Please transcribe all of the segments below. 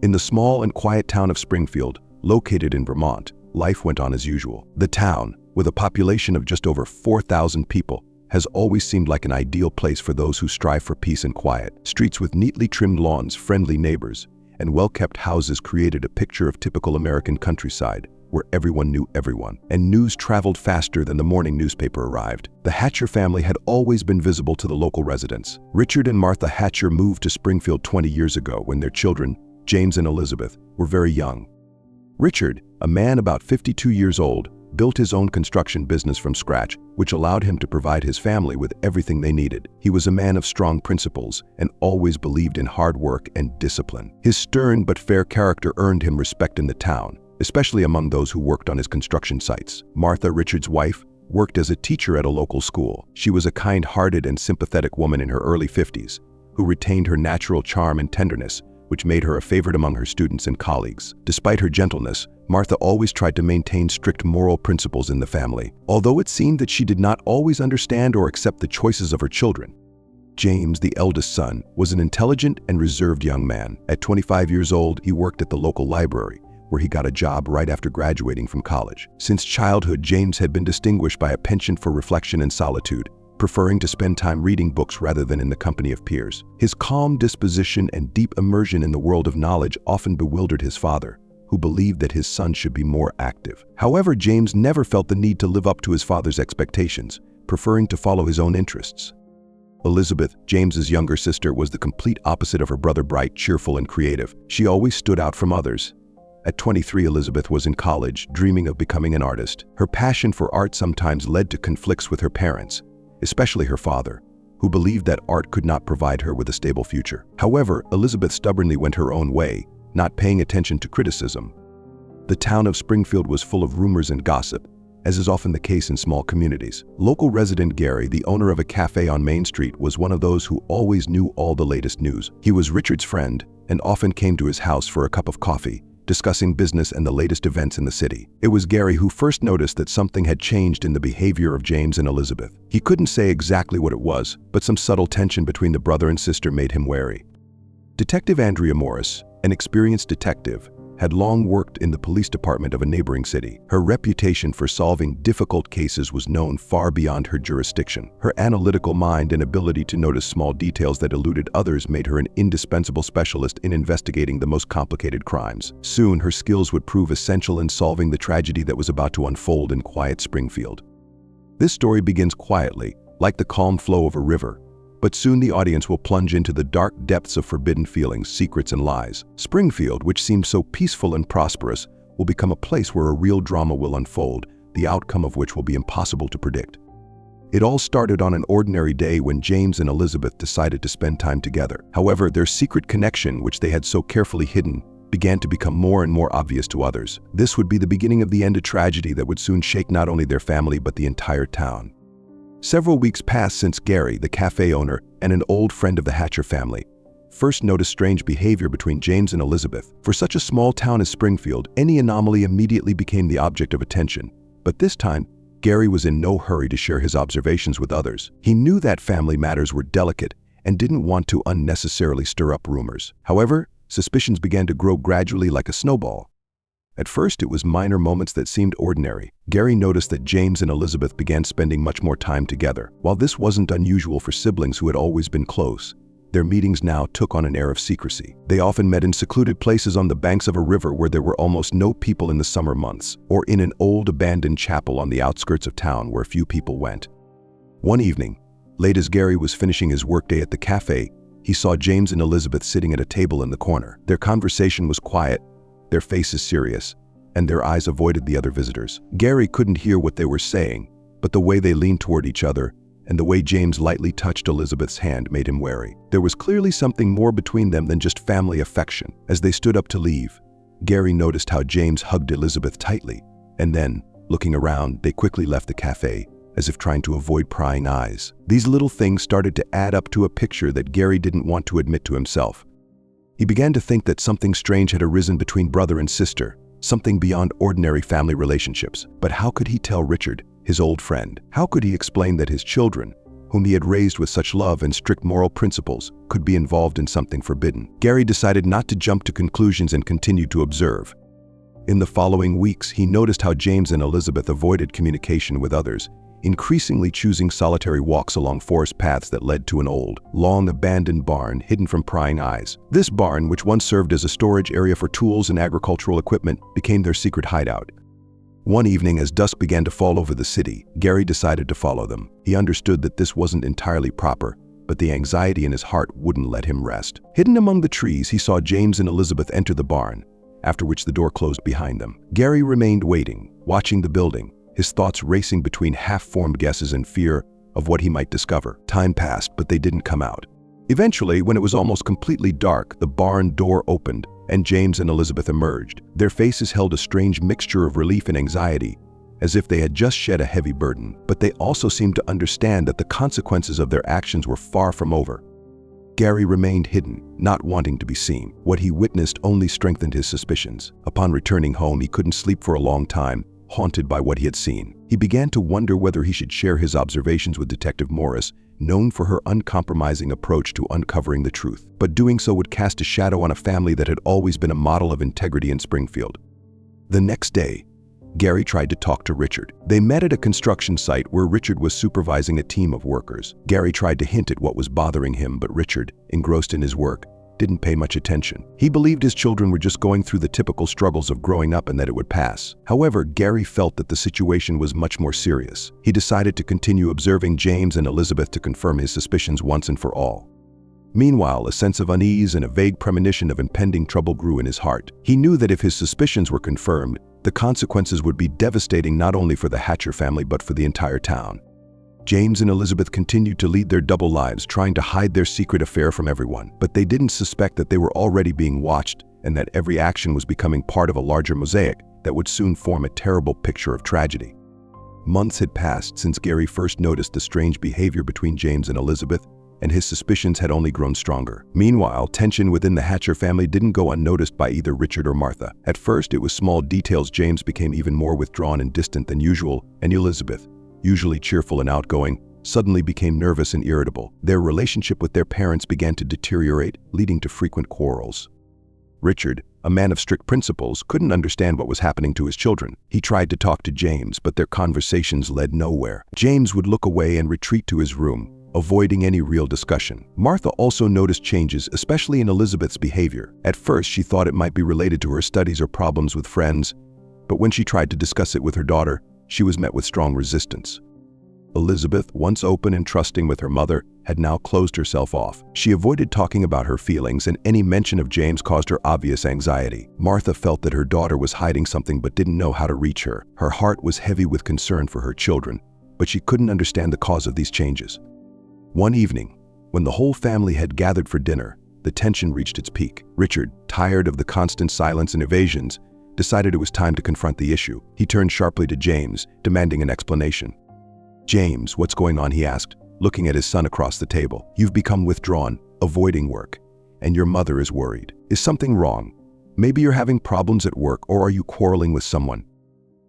In the small and quiet town of Springfield, located in Vermont, life went on as usual. The town, with a population of just over 4,000 people, has always seemed like an ideal place for those who strive for peace and quiet. Streets with neatly trimmed lawns, friendly neighbors, and well-kept houses created a picture of typical American countryside, where everyone knew everyone, and news traveled faster than the morning newspaper arrived. The Hatcher family had always been visible to the local residents. Richard and Martha Hatcher moved to Springfield 20 years ago when their children, James and Elizabeth, were very young. Richard, a man about 52 years old, built his own construction business from scratch, which allowed him to provide his family with everything they needed. He was a man of strong principles and always believed in hard work and discipline. His stern but fair character earned him respect in the town, especially among those who worked on his construction sites. Martha, Richard's wife, worked as a teacher at a local school. She was a kind-hearted and sympathetic woman in her early 50s, who retained her natural charm and tenderness, which made her a favorite among her students and colleagues. Despite her gentleness, Martha always tried to maintain strict moral principles in the family, although it seemed that she did not always understand or accept the choices of her children. James, the eldest son, was an intelligent and reserved young man. At 25 years old, he worked at the local library, where he got a job right after graduating from college. Since childhood, James had been distinguished by a penchant for reflection and solitude, preferring to spend time reading books rather than in the company of peers. His calm disposition and deep immersion in the world of knowledge often bewildered his father, who believed that his son should be more active. However, James never felt the need to live up to his father's expectations, preferring to follow his own interests. Elizabeth, James's younger sister, was the complete opposite of her brother, bright, cheerful, and creative. She always stood out from others. At 23, Elizabeth was in college, dreaming of becoming an artist. Her passion for art sometimes led to conflicts with her parents, especially her father, who believed that art could not provide her with a stable future. However, Elizabeth stubbornly went her own way, not paying attention to criticism. The town of Springfield was full of rumors and gossip, as is often the case in small communities. Local resident Gary, the owner of a cafe on Main Street, was one of those who always knew all the latest news. He was Richard's friend and often came to his house for a cup of coffee, discussing business and the latest events in the city. It was Gary who first noticed that something had changed in the behavior of James and Elizabeth. He couldn't say exactly what it was, but some subtle tension between the brother and sister made him wary. Detective Andrea Morris, an experienced detective, had long worked in the police department of a neighboring city. Her reputation for solving difficult cases was known far beyond her jurisdiction. Her analytical mind and ability to notice small details that eluded others made her an indispensable specialist in investigating the most complicated crimes. Soon, her skills would prove essential in solving the tragedy that was about to unfold in quiet Springfield. This story begins quietly, like the calm flow of a river, but soon the audience will plunge into the dark depths of forbidden feelings, secrets, and lies. Springfield, which seemed so peaceful and prosperous, will become a place where a real drama will unfold, the outcome of which will be impossible to predict. It all started on an ordinary day when James and Elizabeth decided to spend time together. However, their secret connection, which they had so carefully hidden, began to become more and more obvious to others. This would be the beginning of the end of tragedy that would soon shake not only their family but the entire town. Several weeks passed since Gary, the cafe owner and an old friend of the Hatcher family, first noticed strange behavior between James and Elizabeth. For such a small town as Springfield, any anomaly immediately became the object of attention. But this time, Gary was in no hurry to share his observations with others. He knew that family matters were delicate and didn't want to unnecessarily stir up rumors. However, suspicions began to grow gradually like a snowball. At first, it was minor moments that seemed ordinary. Gary noticed that James and Elizabeth began spending much more time together. While this wasn't unusual for siblings who had always been close, their meetings now took on an air of secrecy. They often met in secluded places on the banks of a river where there were almost no people in the summer months, or in an old abandoned chapel on the outskirts of town where few people went. One evening, late as Gary was finishing his workday at the cafe, he saw James and Elizabeth sitting at a table in the corner. Their conversation was quiet, their faces serious, and their eyes avoided the other visitors. Gary couldn't hear what they were saying, but the way they leaned toward each other and the way James lightly touched Elizabeth's hand made him wary. There was clearly something more between them than just family affection. As they stood up to leave, Gary noticed how James hugged Elizabeth tightly, and then, looking around, they quickly left the cafe, as if trying to avoid prying eyes. These little things started to add up to a picture that Gary didn't want to admit to himself. He began to think that something strange had arisen between brother and sister, something beyond ordinary family relationships. But how could he tell Richard, his old friend? How could he explain that his children, whom he had raised with such love and strict moral principles, could be involved in something forbidden. Gary decided not to jump to conclusions and continued to observe. In the following weeks, he noticed how James and Elizabeth avoided communication with others, increasingly choosing solitary walks along forest paths that led to an old, long abandoned barn hidden from prying eyes. This barn, which once served as a storage area for tools and agricultural equipment, became their secret hideout. One evening, as dusk began to fall over the city, Gary decided to follow them. He understood that this wasn't entirely proper, but the anxiety in his heart wouldn't let him rest. Hidden among the trees, he saw James and Elizabeth enter the barn, after which the door closed behind them. Gary remained waiting, watching the building, his thoughts racing between half-formed guesses and fear of what he might discover. Time passed, but they didn't come out. Eventually, when it was almost completely dark, the barn door opened, and James and Elizabeth emerged. Their faces held a strange mixture of relief and anxiety, as if they had just shed a heavy burden. But they also seemed to understand that the consequences of their actions were far from over. Gary remained hidden, not wanting to be seen. What he witnessed only strengthened his suspicions. Upon returning home, he couldn't sleep for a long time, haunted by what he had seen. He began to wonder whether he should share his observations with Detective Morris, known for her uncompromising approach to uncovering the truth. But doing so would cast a shadow on a family that had always been a model of integrity in Springfield. The next day, Gary tried to talk to Richard. They met at a construction site where Richard was supervising a team of workers. Gary tried to hint at what was bothering him, but Richard, engrossed in his work, didn't pay much attention. He believed his children were just going through the typical struggles of growing up and that it would pass. However, Gary felt that the situation was much more serious. He decided to continue observing James and Elizabeth to confirm his suspicions once and for all. Meanwhile, a sense of unease and a vague premonition of impending trouble grew in his heart. He knew that if his suspicions were confirmed, the consequences would be devastating not only for the Hatcher family but for the entire town. James and Elizabeth continued to lead their double lives, trying to hide their secret affair from everyone. But they didn't suspect that they were already being watched and that every action was becoming part of a larger mosaic that would soon form a terrible picture of tragedy. Months had passed since Gary first noticed the strange behavior between James and Elizabeth, and his suspicions had only grown stronger. Meanwhile, tension within the Hatcher family didn't go unnoticed by either Richard or Martha. At first, it was small details. James became even more withdrawn and distant than usual, and Elizabeth, usually cheerful and outgoing, suddenly became nervous and irritable. Their relationship with their parents began to deteriorate, leading to frequent quarrels. Richard, a man of strict principles, couldn't understand what was happening to his children. He tried to talk to James, but their conversations led nowhere. James would look away and retreat to his room, avoiding any real discussion. Martha also noticed changes, especially in Elizabeth's behavior. At first, she thought it might be related to her studies or problems with friends, but when she tried to discuss it with her daughter, she was met with strong resistance. Elizabeth, once open and trusting with her mother, had now closed herself off. She avoided talking about her feelings, and any mention of James caused her obvious anxiety. Martha felt that her daughter was hiding something but didn't know how to reach her. Her heart was heavy with concern for her children, but she couldn't understand the cause of these changes. One evening, when the whole family had gathered for dinner, the tension reached its peak. Richard, tired of the constant silence and evasions, decided it was time to confront the issue. He turned sharply to James, demanding an explanation. "James, what's going on?" he asked, looking at his son across the table. "You've become withdrawn, avoiding work, and your mother is worried. Is something wrong? Maybe you're having problems at work, or are you quarreling with someone?"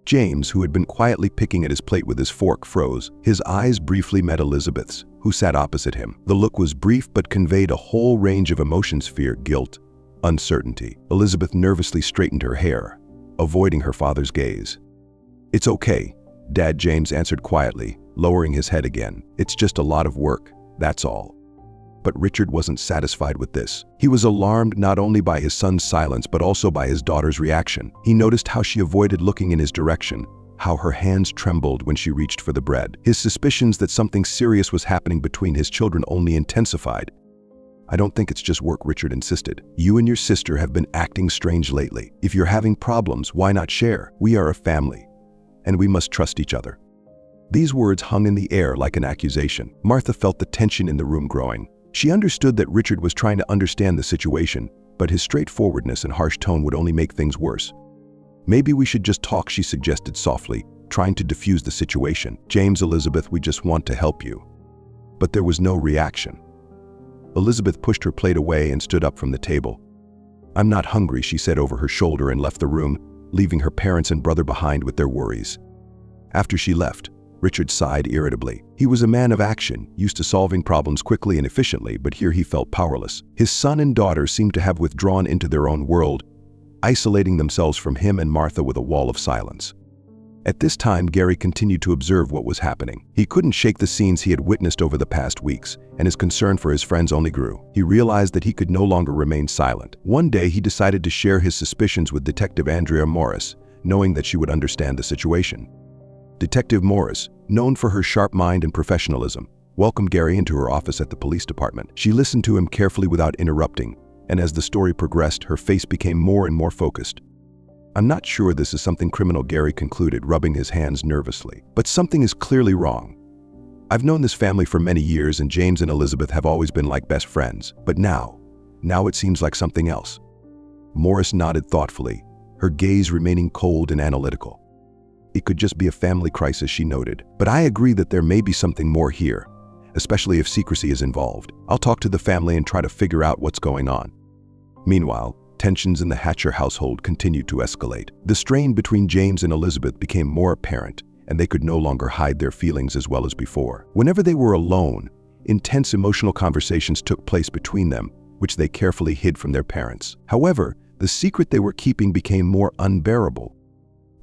James, who had been quietly picking at his plate with his fork, froze. His eyes briefly met Elizabeth's, who sat opposite him. The look was brief but conveyed a whole range of emotions: fear, guilt, uncertainty. Elizabeth nervously straightened her hair, avoiding her father's gaze. "It's okay," Dad James answered quietly, lowering his head again. "It's just a lot of work, that's all." But Richard wasn't satisfied with this. He was alarmed not only by his son's silence but also by his daughter's reaction. He noticed how she avoided looking in his direction, how her hands trembled when she reached for the bread. His suspicions that something serious was happening between his children only intensified. "I don't think it's just work," Richard insisted. "You and your sister have been acting strange lately. If you're having problems, why not share? We are a family, and we must trust each other." These words hung in the air like an accusation. Martha felt the tension in the room growing. She understood that Richard was trying to understand the situation, but his straightforwardness and harsh tone would only make things worse. "Maybe we should just talk," she suggested softly, trying to diffuse the situation. "James, Elizabeth, we just want to help you." But there was no reaction. Elizabeth pushed her plate away and stood up from the table. "I'm not hungry," she said over her shoulder, and left the room, leaving her parents and brother behind with their worries. After she left, Richard sighed irritably. He was a man of action, used to solving problems quickly and efficiently, but here he felt powerless. His son and daughter seemed to have withdrawn into their own world, isolating themselves from him and Martha with a wall of silence. At this time, Gary continued to observe what was happening. He couldn't shake the scenes he had witnessed over the past weeks, and his concern for his friends only grew. He realized that he could no longer remain silent. One day, he decided to share his suspicions with Detective Andrea Morris, knowing that she would understand the situation. Detective Morris, known for her sharp mind and professionalism, welcomed Gary into her office at the police department. She listened to him carefully without interrupting, and as the story progressed, her face became more and more focused. "I'm not sure this is something criminal," Gary concluded, rubbing his hands nervously. "But something is clearly wrong. I've known this family for many years, and James and Elizabeth have always been like best friends. But now it seems like something else." Morris nodded thoughtfully, her gaze remaining cold and analytical. "It could just be a family crisis," she noted. "But I agree that there may be something more here, especially if secrecy is involved. I'll talk to the family and try to figure out what's going on." Meanwhile, tensions in the Hatcher household continued to escalate. The strain between James and Elizabeth became more apparent, and they could no longer hide their feelings as well as before. Whenever they were alone, intense emotional conversations took place between them, which they carefully hid from their parents. However, the secret they were keeping became more unbearable.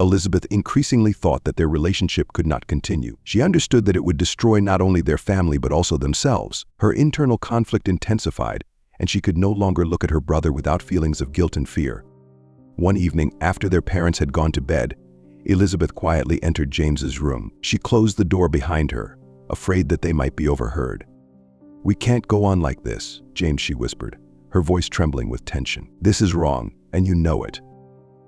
Elizabeth increasingly thought that their relationship could not continue. She understood that it would destroy not only their family but also themselves. Her internal conflict intensified, and she could no longer look at her brother without feelings of guilt and fear. One evening, after their parents had gone to bed, Elizabeth quietly entered James's room. She closed the door behind her, afraid that they might be overheard. "We can't go on like this, James," she whispered, her voice trembling with tension. "This is wrong, and you know it."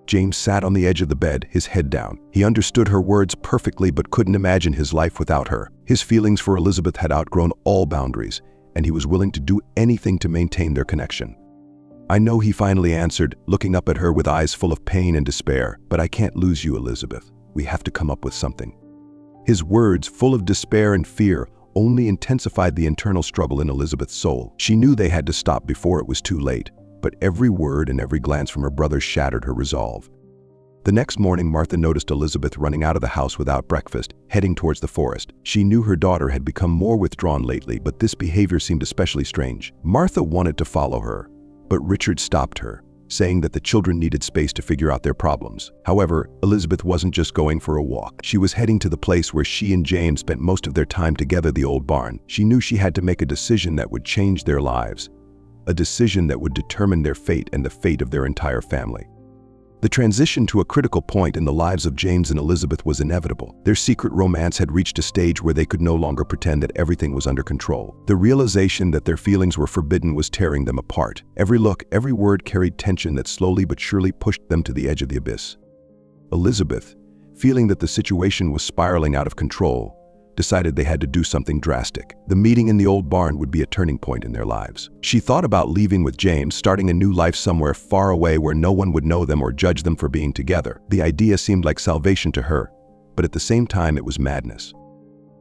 James sat on the edge of the bed, his head down. He understood her words perfectly but couldn't imagine his life without her. His feelings for Elizabeth had outgrown all boundaries, and he was willing to do anything to maintain their connection. "I know," he finally answered, looking up at her with eyes full of pain and despair, "but I can't lose you, Elizabeth. We have to come up with something." His words, full of despair and fear, only intensified the internal struggle in Elizabeth's soul. She knew they had to stop before it was too late, but every word and every glance from her brother shattered her resolve. The next morning, Martha noticed Elizabeth running out of the house without breakfast, heading towards the forest. She knew her daughter had become more withdrawn lately, but this behavior seemed especially strange. Martha wanted to follow her, but Richard stopped her, saying that the children needed space to figure out their problems. However, Elizabeth wasn't just going for a walk. She was heading to the place where she and James spent most of their time together, the old barn. She knew she had to make a decision that would change their lives, a decision that would determine their fate and the fate of their entire family. The transition to a critical point in the lives of James and Elizabeth was inevitable. Their secret romance had reached a stage where they could no longer pretend that everything was under control. The realization that their feelings were forbidden was tearing them apart. Every look, every word carried tension that slowly but surely pushed them to the edge of the abyss. Elizabeth, feeling that the situation was spiraling out of control, decided they had to do something drastic. The meeting in the old barn would be a turning point in their lives. She thought about leaving with James, starting a new life somewhere far away where no one would know them or judge them for being together. The idea seemed like salvation to her, but at the same time it was madness.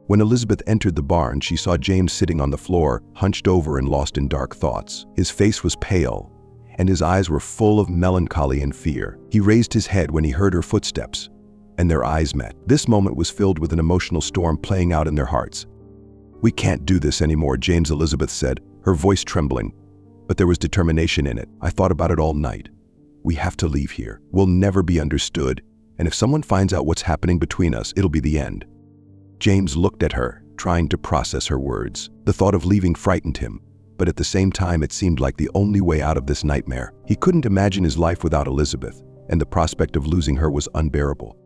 When Elizabeth entered the barn, she saw James sitting on the floor, hunched over and lost in dark thoughts. His face was pale, and his eyes were full of melancholy and fear. He raised his head when he heard her footsteps, and their eyes met. This moment was filled with an emotional storm playing out in their hearts. "We can't do this anymore," James, Elizabeth said, her voice trembling, but there was determination in it. "I thought about it all night. We have to leave here. We'll never be understood, and if someone finds out what's happening between us, it'll be the end." James looked at her, trying to process her words. The thought of leaving frightened him, but at the same time it seemed like the only way out of this nightmare. He couldn't imagine his life without Elizabeth, and the prospect of losing her was unbearable.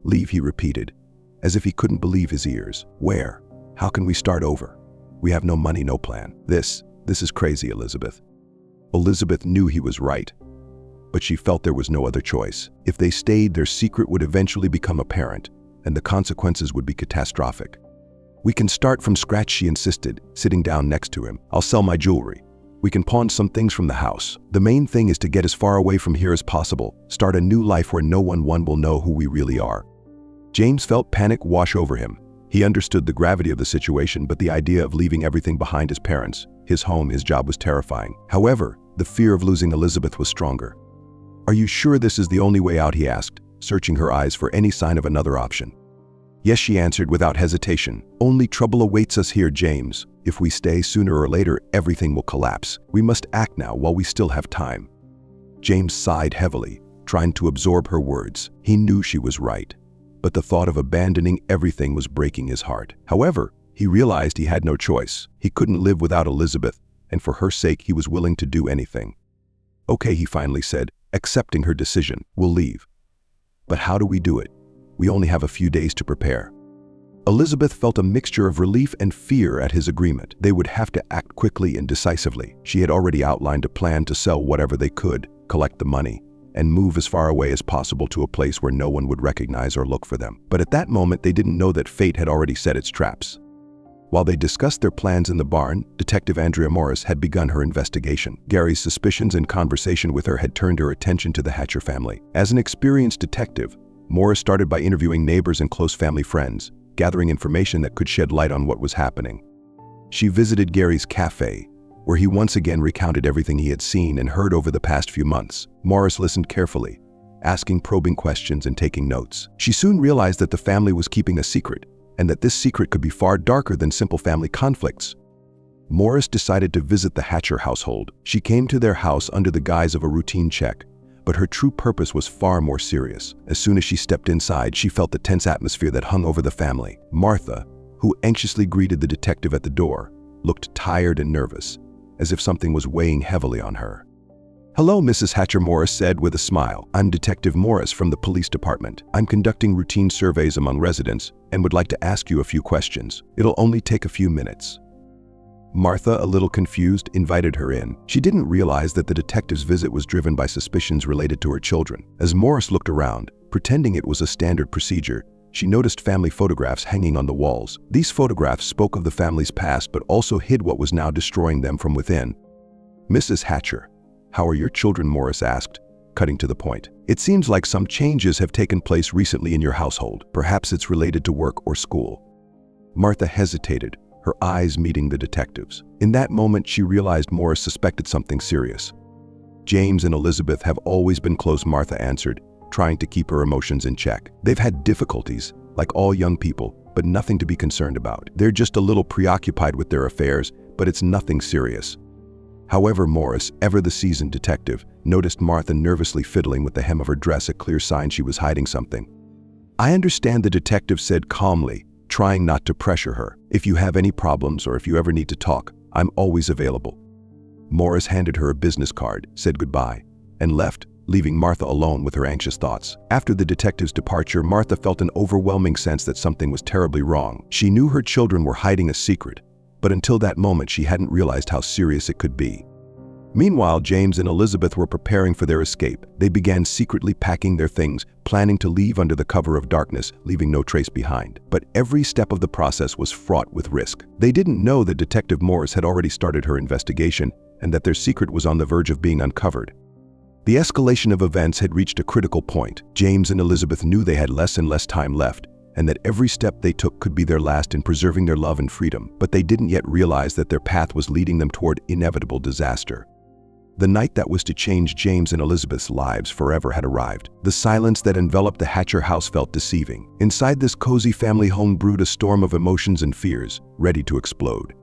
"Leave," he repeated, as if he couldn't believe his ears. "Where? How can we start over? We have no money, no plan. This is crazy, Elizabeth." Elizabeth knew he was right, but she felt there was no other choice. If they stayed, their secret would eventually become apparent, and the consequences would be catastrophic. "We can start from scratch," she insisted, sitting down next to him. "I'll sell my jewelry. We can pawn some things from the house. The main thing is to get as far away from here as possible, start a new life where no one will know who we really are." James felt panic wash over him. He understood the gravity of the situation, but the idea of leaving everything behind, his parents, his home, his job, was terrifying. However, the fear of losing Elizabeth was stronger. "Are you sure this is the only way out?" he asked, searching her eyes for any sign of another option. Yes, she answered without hesitation. Only trouble awaits us here, James. If we stay, sooner or later, everything will collapse. We must act now while we still have time. James sighed heavily, trying to absorb her words. He knew she was right, but the thought of abandoning everything was breaking his heart. However, he realized he had no choice. He couldn't live without Elizabeth, and for her sake he was willing to do anything. Okay, he finally said, accepting her decision. We'll leave. But how do we do it? We only have a few days to prepare. Elizabeth felt a mixture of relief and fear at his agreement. They would have to act quickly and decisively. She had already outlined a plan to sell whatever they could, collect the money, and move as far away as possible to a place where no one would recognize or look for them. But at that moment, they didn't know that fate had already set its traps. While they discussed their plans in the barn, Detective Andrea Morris had begun her investigation. Gary's suspicions and conversation with her had turned her attention to the Hatcher family. As an experienced detective, Morris started by interviewing neighbors and close family friends, gathering information that could shed light on what was happening. She visited Gary's cafe, where he once again recounted everything he had seen and heard over the past few months. Morris listened carefully, asking probing questions and taking notes. She soon realized that the family was keeping a secret, and that this secret could be far darker than simple family conflicts. Morris decided to visit the Hatcher household. She came to their house under the guise of a routine check, but her true purpose was far more serious. As soon as she stepped inside, she felt the tense atmosphere that hung over the family. Martha, who anxiously greeted the detective at the door, looked tired and nervous, as if something was weighing heavily on her. "Hello, Mrs. Hatcher," Morris said with a smile. "I'm Detective Morris from the police department. I'm conducting routine surveys among residents and would like to ask you a few questions. It'll only take a few minutes." Martha, a little confused, invited her in. She didn't realize that the detective's visit was driven by suspicions related to her children. As Morris looked around, pretending it was a standard procedure, she noticed family photographs hanging on the walls. These photographs spoke of the family's past but also hid what was now destroying them from within. "Mrs. Hatcher, how are your children?" Morris asked, cutting to the point. "It seems like some changes have taken place recently in your household. Perhaps it's related to work or school." Martha hesitated, her eyes meeting the detective's. In that moment, she realized Morris suspected something serious. "James and Elizabeth have always been close," Martha answered, trying to keep her emotions in check. "They've had difficulties, like all young people, but nothing to be concerned about. They're just a little preoccupied with their affairs, but it's nothing serious." However, Morris, ever the seasoned detective, noticed Martha nervously fiddling with the hem of her dress, a clear sign she was hiding something. "I understand," the detective said calmly, trying not to pressure her. "If you have any problems or if you ever need to talk, I'm always available." Morris handed her a business card, said goodbye, and left, leaving Martha alone with her anxious thoughts. After the detective's departure, Martha felt an overwhelming sense that something was terribly wrong. She knew her children were hiding a secret, but until that moment she hadn't realized how serious it could be. Meanwhile, James and Elizabeth were preparing for their escape. They began secretly packing their things, planning to leave under the cover of darkness, leaving no trace behind. But every step of the process was fraught with risk. They didn't know that Detective Morris had already started her investigation and that their secret was on the verge of being uncovered. The escalation of events had reached a critical point. James and Elizabeth knew they had less and less time left, and that every step they took could be their last in preserving their love and freedom. But they didn't yet realize that their path was leading them toward inevitable disaster. The night that was to change James and Elizabeth's lives forever had arrived. The silence that enveloped the Hatcher house felt deceiving. Inside this cozy family home brewed a storm of emotions and fears, ready to explode.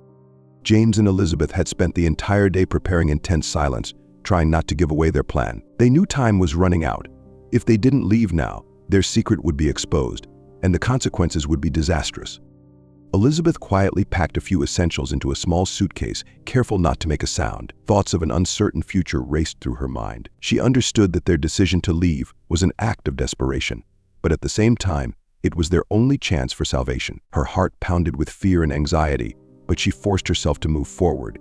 James and Elizabeth had spent the entire day preparing in tense silence, trying not to give away their plan. They knew time was running out. If they didn't leave now, their secret would be exposed, and the consequences would be disastrous. Elizabeth quietly packed a few essentials into a small suitcase, careful not to make a sound. Thoughts of an uncertain future raced through her mind. She understood that their decision to leave was an act of desperation, but at the same time, it was their only chance for salvation. Her heart pounded with fear and anxiety, but she forced herself to move forward.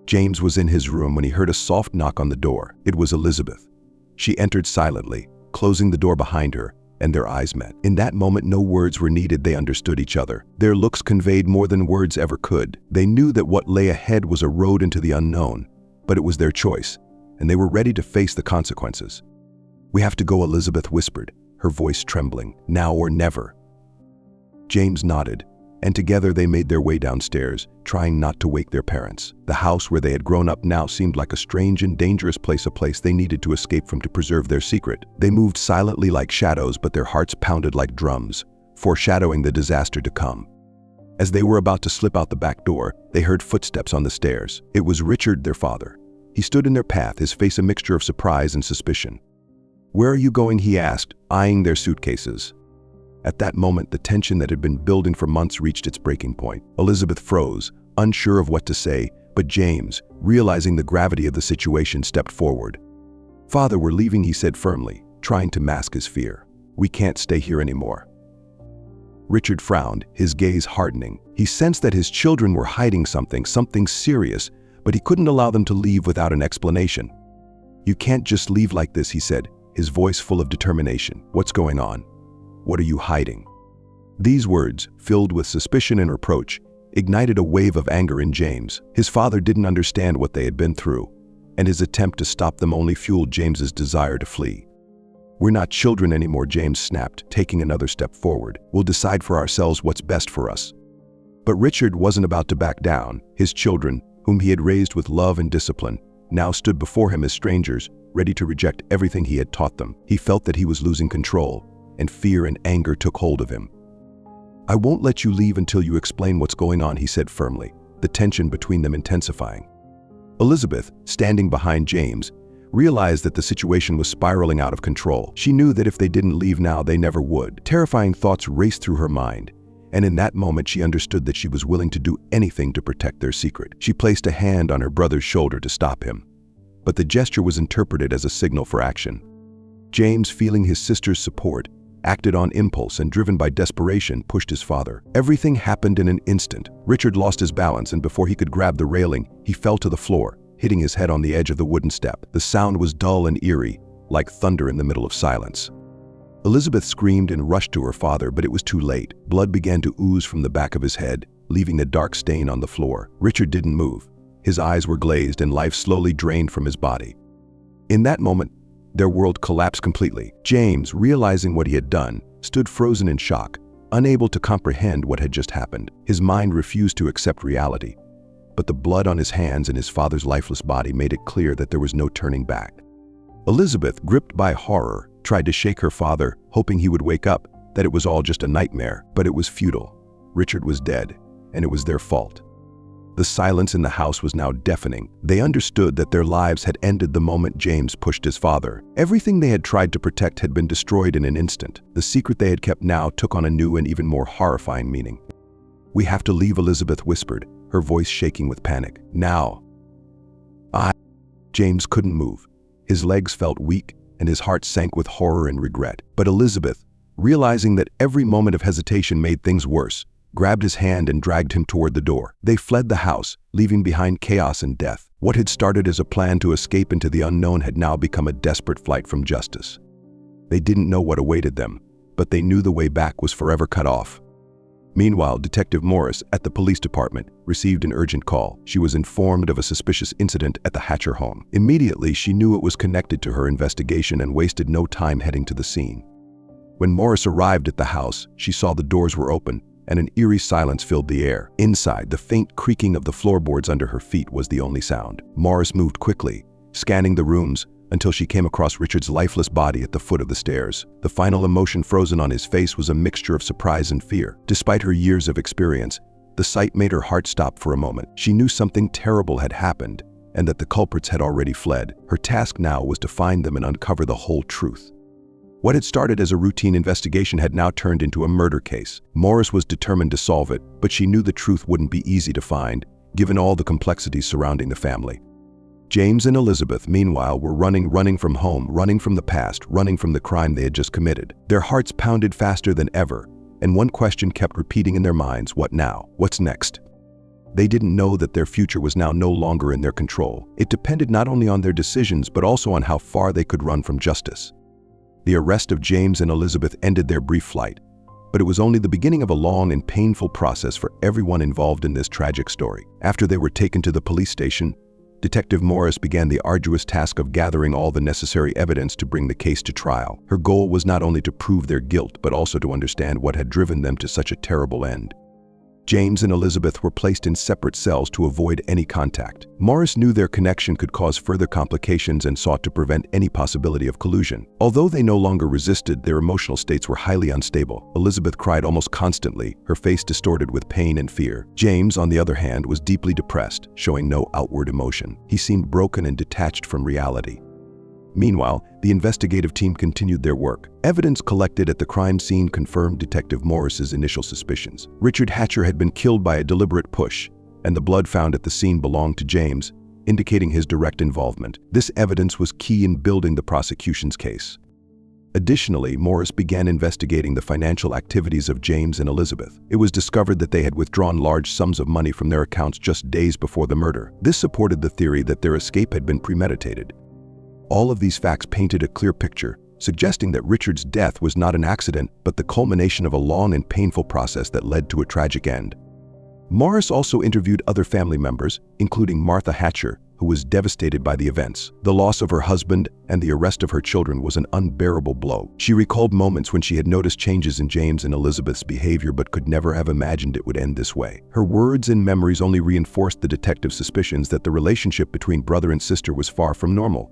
James was in his room when he heard a soft knock on the door. It was Elizabeth. She entered silently, closing the door behind her, and their eyes met. In that moment, no words were needed. They understood each other. Their looks conveyed more than words ever could. They knew that what lay ahead was a road into the unknown, but it was their choice, and they were ready to face the consequences. "We have to go," Elizabeth whispered, her voice trembling. "Now or never." James nodded, and together they made their way downstairs, trying not to wake their parents. The house where they had grown up now seemed like a strange and dangerous place, a place they needed to escape from to preserve their secret. They moved silently like shadows, but their hearts pounded like drums, foreshadowing the disaster to come. As they were about to slip out the back door, they heard footsteps on the stairs. It was Richard, their father. He stood in their path, his face a mixture of surprise and suspicion. "Where are you going?" he asked, eyeing their suitcases. At that moment, the tension that had been building for months reached its breaking point. Elizabeth froze, unsure of what to say, but James, realizing the gravity of the situation, stepped forward. "Father, we're leaving," he said firmly, trying to mask his fear. "We can't stay here anymore." Richard frowned, his gaze hardening. He sensed that his children were hiding something serious, but he couldn't allow them to leave without an explanation. "You can't just leave like this," he said, his voice full of determination. "What's going on? What are you hiding?" These words, filled with suspicion and reproach, ignited a wave of anger in James. His father didn't understand what they had been through, and his attempt to stop them only fueled James's desire to flee. "We're not children anymore," James snapped, taking another step forward. "We'll decide for ourselves what's best for us." But Richard wasn't about to back down. His children, whom he had raised with love and discipline, now stood before him as strangers, ready to reject everything he had taught them. He felt that he was losing control, and fear and anger took hold of him. "I won't let you leave until you explain what's going on," he said firmly, the tension between them intensifying. Elizabeth, standing behind James, realized that the situation was spiraling out of control. She knew that if they didn't leave now, they never would. Terrifying thoughts raced through her mind, and in that moment she understood that she was willing to do anything to protect their secret. She placed a hand on her brother's shoulder to stop him, but the gesture was interpreted as a signal for action. James, feeling his sister's support, acted on impulse and, driven by desperation, pushed his father. Everything happened in an instant. Richard lost his balance, and before he could grab the railing, he fell to the floor, hitting his head on the edge of the wooden step. The sound was dull and eerie, like thunder in the middle of silence. Elizabeth screamed and rushed to her father, but it was too late. Blood began to ooze from the back of his head, leaving a dark stain on the floor. Richard didn't move. His eyes were glazed and life slowly drained from his body. In that moment, their world collapsed completely. James, realizing what he had done, stood frozen in shock, unable to comprehend what had just happened. His mind refused to accept reality, but the blood on his hands and his father's lifeless body made it clear that there was no turning back. Elizabeth, gripped by horror, tried to shake her father, hoping he would wake up, that it was all just a nightmare, but it was futile. Richard was dead, and it was their fault. The silence in the house was now deafening. They understood that their lives had ended the moment James pushed his father. Everything they had tried to protect had been destroyed in an instant. The secret they had kept now took on a new and even more horrifying meaning. "We have to leave," Elizabeth whispered, her voice shaking with panic. "Now." James couldn't move. His legs felt weak, and his heart sank with horror and regret. But Elizabeth, realizing that every moment of hesitation made things worse, grabbed his hand and dragged him toward the door. They fled the house, leaving behind chaos and death. What had started as a plan to escape into the unknown had now become a desperate flight from justice. They didn't know what awaited them, but they knew the way back was forever cut off. Meanwhile, Detective Morris, at the police department, received an urgent call. She was informed of a suspicious incident at the Hatcher home. Immediately, she knew it was connected to her investigation and wasted no time heading to the scene. When Morris arrived at the house, she saw the doors were open, and an eerie silence filled the air. Inside, the faint creaking of the floorboards under her feet was the only sound. Morris moved quickly, scanning the rooms, until she came across Richard's lifeless body at the foot of the stairs. The final emotion frozen on his face was a mixture of surprise and fear. Despite her years of experience, the sight made her heart stop for a moment. She knew something terrible had happened, and that the culprits had already fled. Her task now was to find them and uncover the whole truth. What had started as a routine investigation had now turned into a murder case. Morris was determined to solve it, but she knew the truth wouldn't be easy to find, given all the complexities surrounding the family. James and Elizabeth, meanwhile, were running from home, running from the past, running from the crime they had just committed. Their hearts pounded faster than ever, and one question kept repeating in their minds: what now? What's next? They didn't know that their future was now no longer in their control. It depended not only on their decisions, but also on how far they could run from justice. The arrest of James and Elizabeth ended their brief flight, but it was only the beginning of a long and painful process for everyone involved in this tragic story. After they were taken to the police station, Detective Morris began the arduous task of gathering all the necessary evidence to bring the case to trial. Her goal was not only to prove their guilt, but also to understand what had driven them to such a terrible end. James and Elizabeth were placed in separate cells to avoid any contact. Morris knew their connection could cause further complications and sought to prevent any possibility of collusion. Although they no longer resisted, their emotional states were highly unstable. Elizabeth cried almost constantly, her face distorted with pain and fear. James, on the other hand, was deeply depressed, showing no outward emotion. He seemed broken and detached from reality. Meanwhile, the investigative team continued their work. Evidence collected at the crime scene confirmed Detective Morris's initial suspicions. Richard Hatcher had been killed by a deliberate push, and the blood found at the scene belonged to James, indicating his direct involvement. This evidence was key in building the prosecution's case. Additionally, Morris began investigating the financial activities of James and Elizabeth. It was discovered that they had withdrawn large sums of money from their accounts just days before the murder. This supported the theory that their escape had been premeditated. All of these facts painted a clear picture, suggesting that Richard's death was not an accident, but the culmination of a long and painful process that led to a tragic end. Morris also interviewed other family members, including Martha Hatcher, who was devastated by the events. The loss of her husband and the arrest of her children was an unbearable blow. She recalled moments when she had noticed changes in James and Elizabeth's behavior but could never have imagined it would end this way. Her words and memories only reinforced the detective's suspicions that the relationship between brother and sister was far from normal.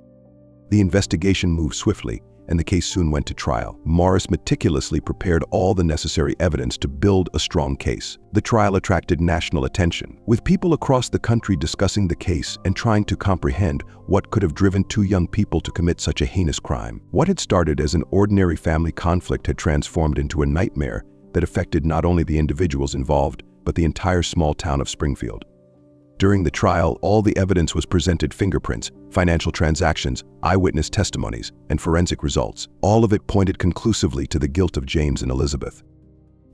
The investigation moved swiftly, and the case soon went to trial. Morris meticulously prepared all the necessary evidence to build a strong case. The trial attracted national attention, with people across the country discussing the case and trying to comprehend what could have driven two young people to commit such a heinous crime. What had started as an ordinary family conflict had transformed into a nightmare that affected not only the individuals involved, but the entire small town of Springfield. During the trial, all the evidence was presented: fingerprints, financial transactions, eyewitness testimonies, and forensic results. All of it pointed conclusively to the guilt of James and Elizabeth.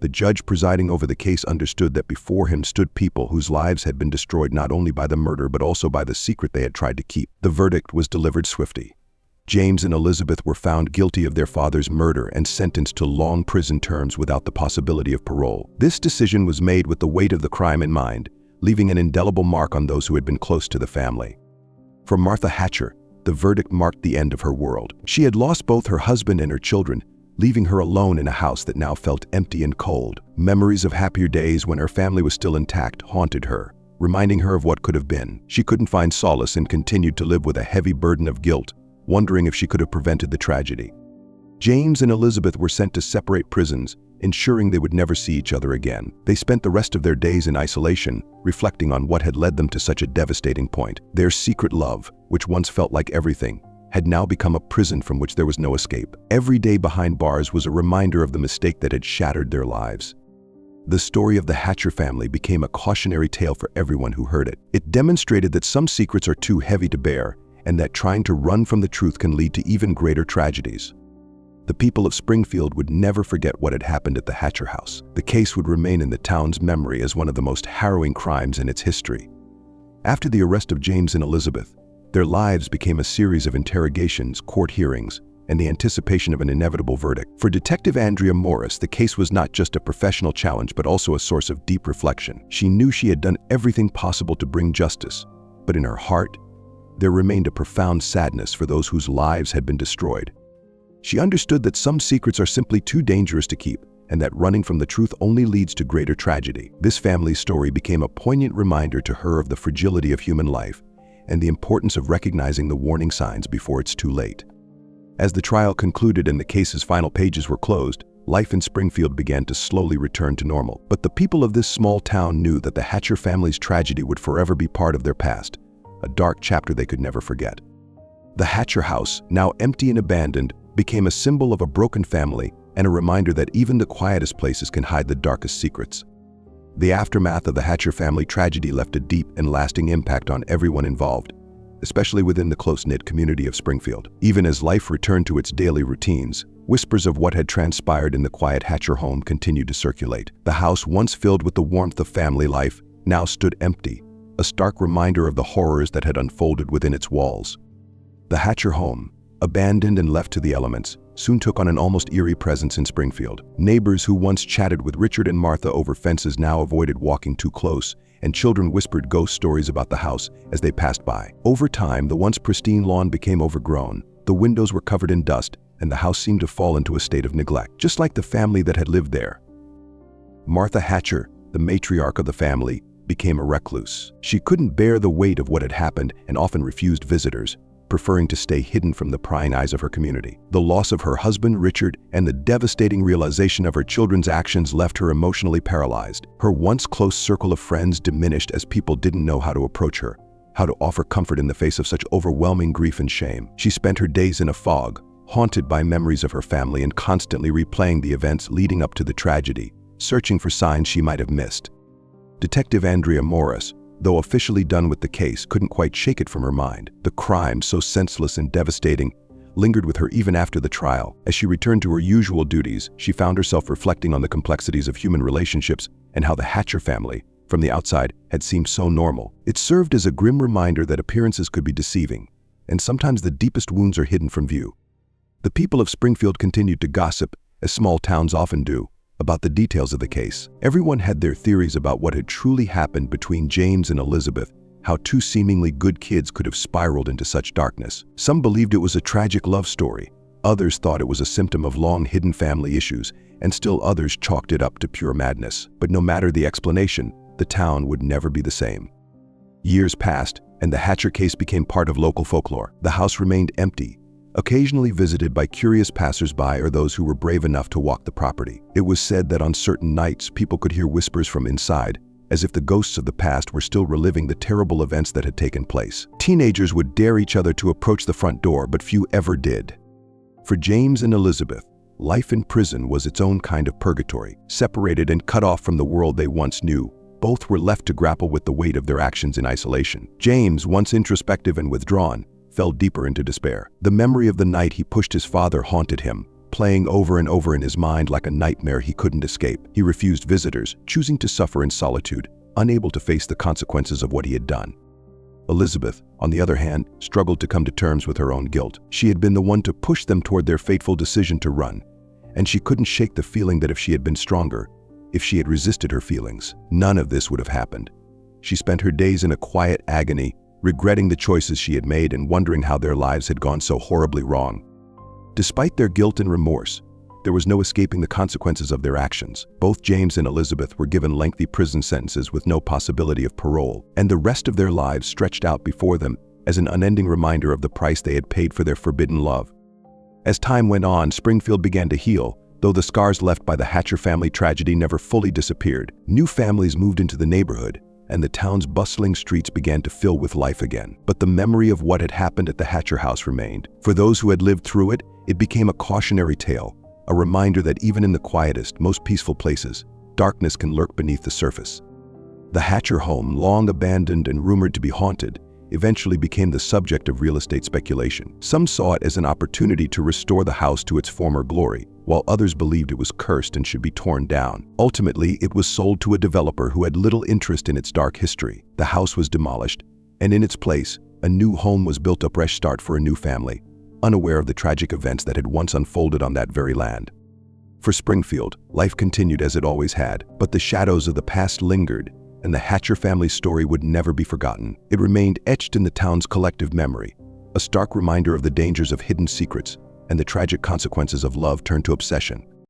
The judge presiding over the case understood that before him stood people whose lives had been destroyed not only by the murder but also by the secret they had tried to keep. The verdict was delivered swiftly. James and Elizabeth were found guilty of their father's murder and sentenced to long prison terms without the possibility of parole. This decision was made with the weight of the crime in mind, leaving an indelible mark on those who had been close to the family. For Martha Hatcher, the verdict marked the end of her world. She had lost both her husband and her children, leaving her alone in a house that now felt empty and cold. Memories of happier days when her family was still intact haunted her, reminding her of what could have been. She couldn't find solace and continued to live with a heavy burden of guilt, wondering if she could have prevented the tragedy. James and Elizabeth were sent to separate prisons, ensuring they would never see each other again. They spent the rest of their days in isolation, reflecting on what had led them to such a devastating point. Their secret love, which once felt like everything, had now become a prison from which there was no escape. Every day behind bars was a reminder of the mistake that had shattered their lives. The story of the Hatcher family became a cautionary tale for everyone who heard it. It demonstrated that some secrets are too heavy to bear, and that trying to run from the truth can lead to even greater tragedies. The people of Springfield would never forget what had happened at the Hatcher house. The case would remain in the town's memory as one of the most harrowing crimes in its history. After the arrest of James and Elizabeth, their lives became a series of interrogations, court hearings, and the anticipation of an inevitable verdict. For Detective Andrea Morris, the case was not just a professional challenge but also a source of deep reflection. She knew she had done everything possible to bring justice, but in her heart, there remained a profound sadness for those whose lives had been destroyed. She understood that some secrets are simply too dangerous to keep, and that running from the truth only leads to greater tragedy. This family's story became a poignant reminder to her of the fragility of human life and the importance of recognizing the warning signs before it's too late. As the trial concluded and the case's final pages were closed, life in Springfield began to slowly return to normal. But the people of this small town knew that the Hatcher family's tragedy would forever be part of their past, a dark chapter they could never forget. The Hatcher house, now empty and abandoned, became a symbol of a broken family and a reminder that even the quietest places can hide the darkest secrets. The aftermath of the Hatcher family tragedy left a deep and lasting impact on everyone involved, especially within the close-knit community of Springfield. Even as life returned to its daily routines, whispers of what had transpired in the quiet Hatcher home continued to circulate. The house, once filled with the warmth of family life, now stood empty, a stark reminder of the horrors that had unfolded within its walls. The Hatcher home, abandoned and left to the elements, soon took on an almost eerie presence in Springfield. Neighbors who once chatted with Richard and Martha over fences now avoided walking too close, and children whispered ghost stories about the house as they passed by. Over time, the once pristine lawn became overgrown, the windows were covered in dust, and the house seemed to fall into a state of neglect, just like the family that had lived there. Martha Hatcher, the matriarch of the family, became a recluse. She couldn't bear the weight of what had happened and often refused visitors, preferring to stay hidden from the prying eyes of her community. The loss of her husband, Richard, and the devastating realization of her children's actions left her emotionally paralyzed. Her once close circle of friends diminished as people didn't know how to approach her, how to offer comfort in the face of such overwhelming grief and shame. She spent her days in a fog, haunted by memories of her family and constantly replaying the events leading up to the tragedy, searching for signs she might have missed. Detective Andrea Morris, though officially done with the case, couldn't quite shake it from her mind. The crime, so senseless and devastating, lingered with her even after the trial. As she returned to her usual duties, she found herself reflecting on the complexities of human relationships and how the Hatcher family, from the outside, had seemed so normal. It served as a grim reminder that appearances could be deceiving, and sometimes the deepest wounds are hidden from view. The people of Springfield continued to gossip, as small towns often do, about the details of the case. Everyone had their theories about what had truly happened between James and Elizabeth, how two seemingly good kids could have spiraled into such darkness. Some believed it was a tragic love story, others thought it was a symptom of long-hidden family issues, and still others chalked it up to pure madness. But no matter the explanation, the town would never be the same. Years passed, and the Hatcher case became part of local folklore. The house remained empty, occasionally visited by curious passers-by or those who were brave enough to walk the property. It was said that on certain nights, people could hear whispers from inside, as if the ghosts of the past were still reliving the terrible events that had taken place. Teenagers would dare each other to approach the front door, but few ever did. For James and Elizabeth, life in prison was its own kind of purgatory. Separated and cut off from the world they once knew, both were left to grapple with the weight of their actions in isolation. James, once introspective and withdrawn, fell deeper into despair. The memory of the night he pushed his father haunted him, playing over and over in his mind like a nightmare he couldn't escape. He refused visitors, choosing to suffer in solitude, unable to face the consequences of what he had done. Elizabeth, on the other hand, struggled to come to terms with her own guilt. She had been the one to push them toward their fateful decision to run, and she couldn't shake the feeling that if she had been stronger, if she had resisted her feelings, none of this would have happened. She spent her days in a quiet agony, regretting the choices she had made and wondering how their lives had gone so horribly wrong. Despite their guilt and remorse, there was no escaping the consequences of their actions. Both James and Elizabeth were given lengthy prison sentences with no possibility of parole, and the rest of their lives stretched out before them as an unending reminder of the price they had paid for their forbidden love. As time went on, Springfield began to heal, though the scars left by the Hatcher family tragedy never fully disappeared. New families moved into the neighborhood, and the town's bustling streets began to fill with life again. But the memory of what had happened at the Hatcher house remained. For those who had lived through it, it became a cautionary tale, a reminder that even in the quietest, most peaceful places, darkness can lurk beneath the surface. The Hatcher home, long abandoned and rumored to be haunted, eventually became the subject of real estate speculation. Some saw it as an opportunity to restore the house to its former glory, while others believed it was cursed and should be torn down. Ultimately, it was sold to a developer who had little interest in its dark history. The house was demolished, and in its place, a new home was built, a fresh start for a new family, unaware of the tragic events that had once unfolded on that very land. For Springfield, life continued as it always had, but the shadows of the past lingered, and the Hatcher family's story would never be forgotten. It remained etched in the town's collective memory, a stark reminder of the dangers of hidden secrets and the tragic consequences of love turned to obsession.